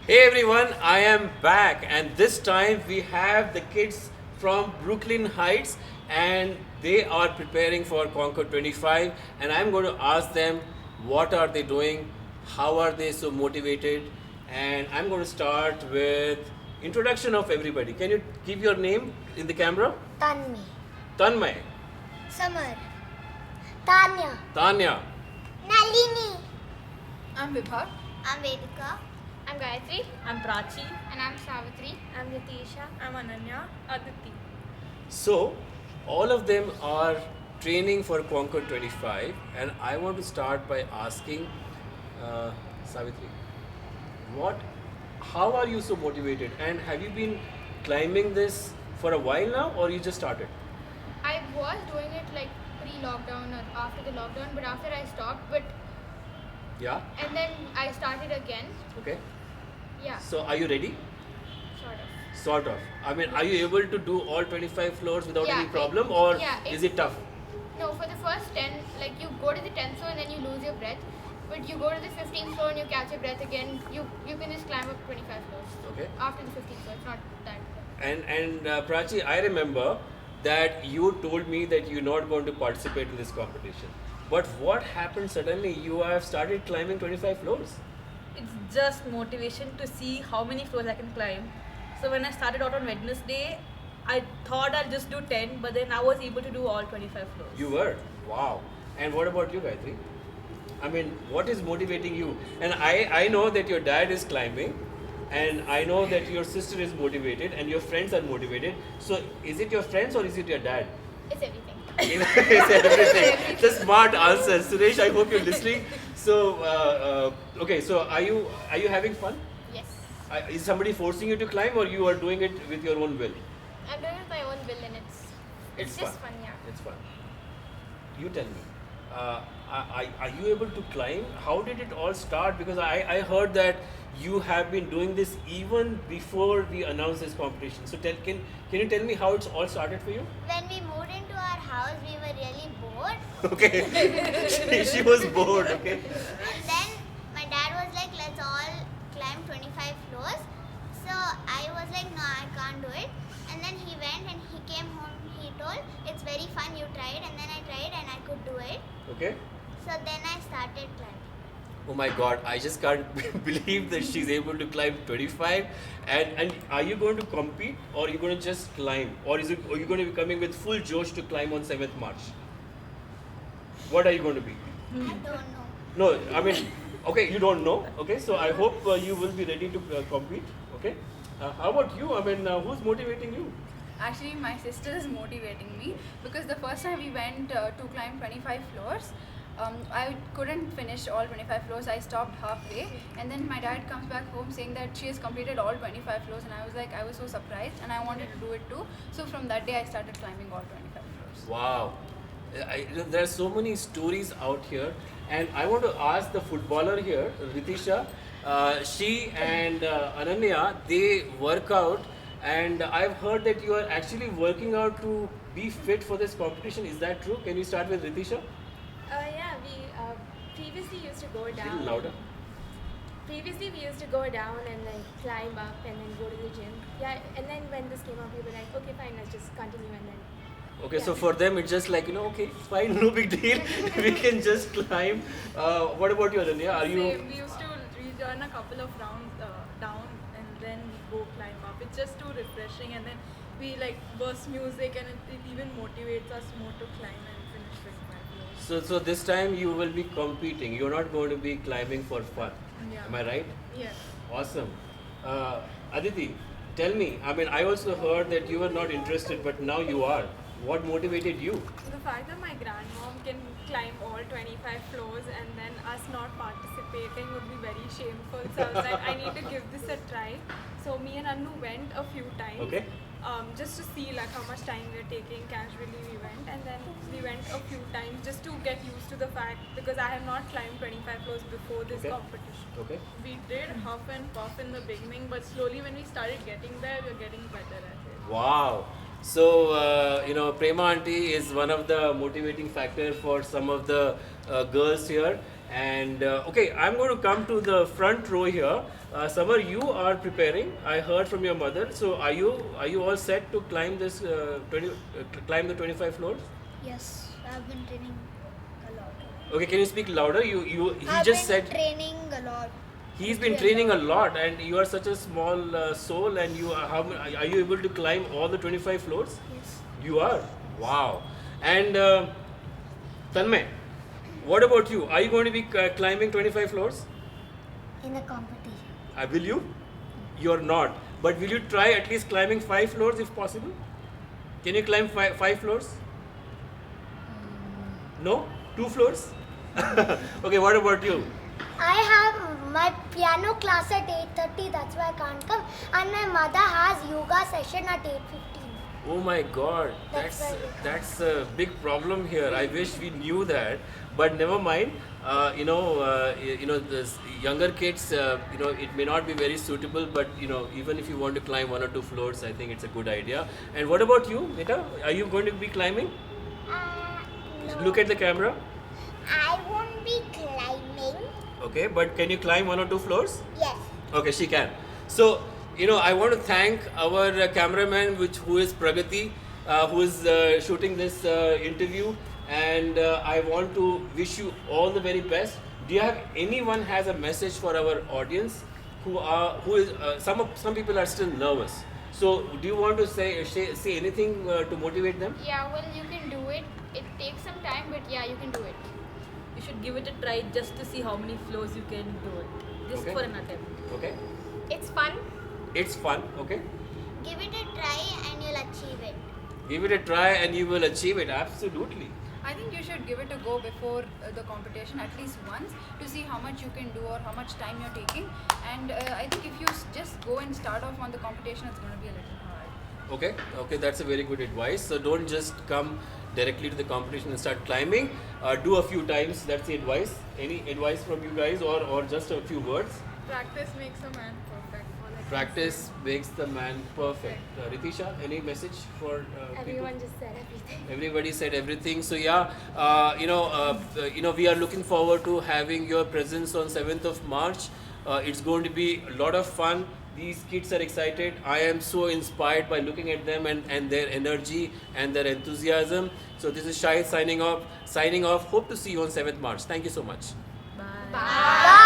Hey everyone, I am back, and this time we have the kids from Brooklyn Heights, and they are preparing for Concord 25. And I'm going to ask them what are they doing, how are they so motivated, and I'm going to start with introduction of everybody. Can you give your name in the camera? Tanvi, Tanmay, Samar, Tanya, Tanya, Nalini, I'm Vibha. I'm Vedika, I'm Gayatri. I'm Prachi. And I'm Savitri. I'm Ritisha. I'm Ananya. Aditi. So, all of them are training for Concord 25, and I want to start by asking Savitri, how are you so motivated, and have you been climbing this for a while now, or you just started? I was doing it like pre-lockdown or after the lockdown, but after I stopped, Yeah. and then I started again. Okay. Yeah, So, are you ready? sort of. Sort of. I mean, are you able to do all 25 floors without Yeah, any problem, or yeah, is it tough? No, for the first 10, like you go to the 10th floor and then you lose your breath. But you go to the 15th floor and you catch your breath again. You can just climb up 25 floors. Okay. After the 15th floor, it's not that. And Prachi, I remember that you told me that you're not going to participate in this competition. But what happened suddenly? You have started climbing 25 floors. It's just motivation to see how many floors I can climb. So when I started out on Wednesday, I thought I'll just do 10, but then I was able to do all 25 floors. You were? Wow. And what about you, Gayatri? I mean, what is motivating you? And I know that your dad is climbing, and I know that your sister is motivated, and your friends are motivated. So is it your friends or is it your dad? It's everything. It's everything. It's a smart answer. Suresh, I hope you're listening. So, okay, so are you having fun? Yes. Is somebody forcing you to climb, or you are doing it with your own will? I'm doing it with my own will and it's just fun, yeah. It's fun. You tell me, are you able to climb? How did it all start? Because I heard that you have been doing this even before we announced this competition. So can you tell me how it's all started for you? When we moved into our house, we were really bored. Okay, she was bored. Okay. And then my dad was like, let's all climb 25 floors. So I was like, no, I can't do it. And then he went and he came home. He told, it's very fun, you tried. And then I tried and I could do it. Okay. So then I started climbing. Oh my God, I just can't believe that she's able to climb 25. And are you going to compete, or are you going to just climb? Or are you going to be coming with full josh to climb on 7th March? What are you going to be? I don't know. No, I mean, okay, you don't know. Okay, so I hope you will be ready to compete. Okay. How about you? I mean, who's motivating you? Actually, my sister is motivating me because the first time we went to climb 25 floors, I couldn't finish all 25 floors. I stopped halfway, and then my dad comes back home saying that she has completed all 25 floors, and I was so surprised, and I wanted to do it too. So from that day, I started climbing all 25 floors. Wow. There are so many stories out here, and I want to ask the footballer here, Ritisha. She and Ananya, they work out, and I've heard that you are actually working out to be fit for this competition. Is that true? Can you start with Ritisha? Yeah, we previously used to go A little down. louder. Previously, we used to go down and then climb up and then go to the gym. Yeah, and then when this came up, we were like, okay, fine, let's just continue and then. Okay, so Yeah. for them it's just like, okay, it's fine, no big deal. We can just climb. What about you, Ananya? Are you? We used to return a couple of rounds down and then we go climb up. It's just too refreshing, and then we like burst music, and it even motivates us more to climb and finish 25 floors. So this time you will be competing. You're not going to be climbing for fun. Yeah. Am I right? Yeah. Awesome. Aditi, tell me. I mean, I also heard that you were not interested, but now you are. What motivated you? The fact that my grandmom can climb all 25 floors and then us not participating would be very shameful. So I was like, I need to give this a try. So me and Anu went a few times. Okay. Just to see like how much time we're taking. Casually we went, and then we went a few times just to get used to the fact, because I have not climbed 25 floors before this Okay. competition. Okay. We did huff and puff in the beginning, but slowly when we started getting there, we're getting better at it. Wow. So, Prema Aunty is one of the motivating factor for some of the girls here. And okay, I'm going to come to the front row here. Samar, you are preparing. I heard from your mother. So are you all set to climb this climb the 25 floors? Yes, I've been training a lot. Okay, can you speak louder? He just said training a lot. he's been training a lot, and you are such a small soul, and are you able to climb all the 25 floors? Yes. You are. Wow. And Tanmay, what about you? Are you going to be climbing 25 floors? In a competition. Will you? You're not. But will you try at least climbing 5 floors if possible? Can you climb 5 floors? No? 2 floors? Okay, what about you? I have my piano class at 8:30. That's why I can't come. And my mother has yoga session at 8:15. Oh my God, That's that's a big problem here. I wish we knew that, but never mind. The younger kids, it may not be very suitable, but even if you want to climb 1 or 2 floors, I think it's a good idea. And what about you, Nita? Are you going to be climbing? No. Look at the camera. I won't be climbing. Okay, but can you climb 1 or 2 floors? Yes. Okay, she can. So, I want to thank our cameraman, who is Pragati, who is shooting this interview, and I want to wish you all the very best. Do you have anyone has a message for our audience who is some people are still nervous? So, do you want to say anything to motivate them? Yeah, well, you can do it. It takes some time, but yeah, you can do it. You should give it a try just to see how many floors you can do it. Just Okay. for an attempt. Okay, It's fun. it's fun. Okay, Give it a try and you'll achieve it. give it a try and you will achieve it. Absolutely. I think you should give it a go before the competition at least once to see how much you can do or how much time you're taking. And I think if you just go and start off on the competition, it's going to be a little hard. Okay, that's a very good advice. So don't just come directly to the competition and start climbing. Do a few times. That's the advice. Any advice from you guys, or just a few words? Practice makes a man perfect. All I can Practice makes the man perfect. Ritisha, any message for Everyone people? just said everything. Everybody said everything. So yeah, we are looking forward to having your presence on 7th of March. It's going to be a lot of fun. These kids are excited. I am so inspired by looking at them and their energy and their enthusiasm. So this is Shahid signing off. Hope to see you on 7th March. Thank you so much. Bye. Bye.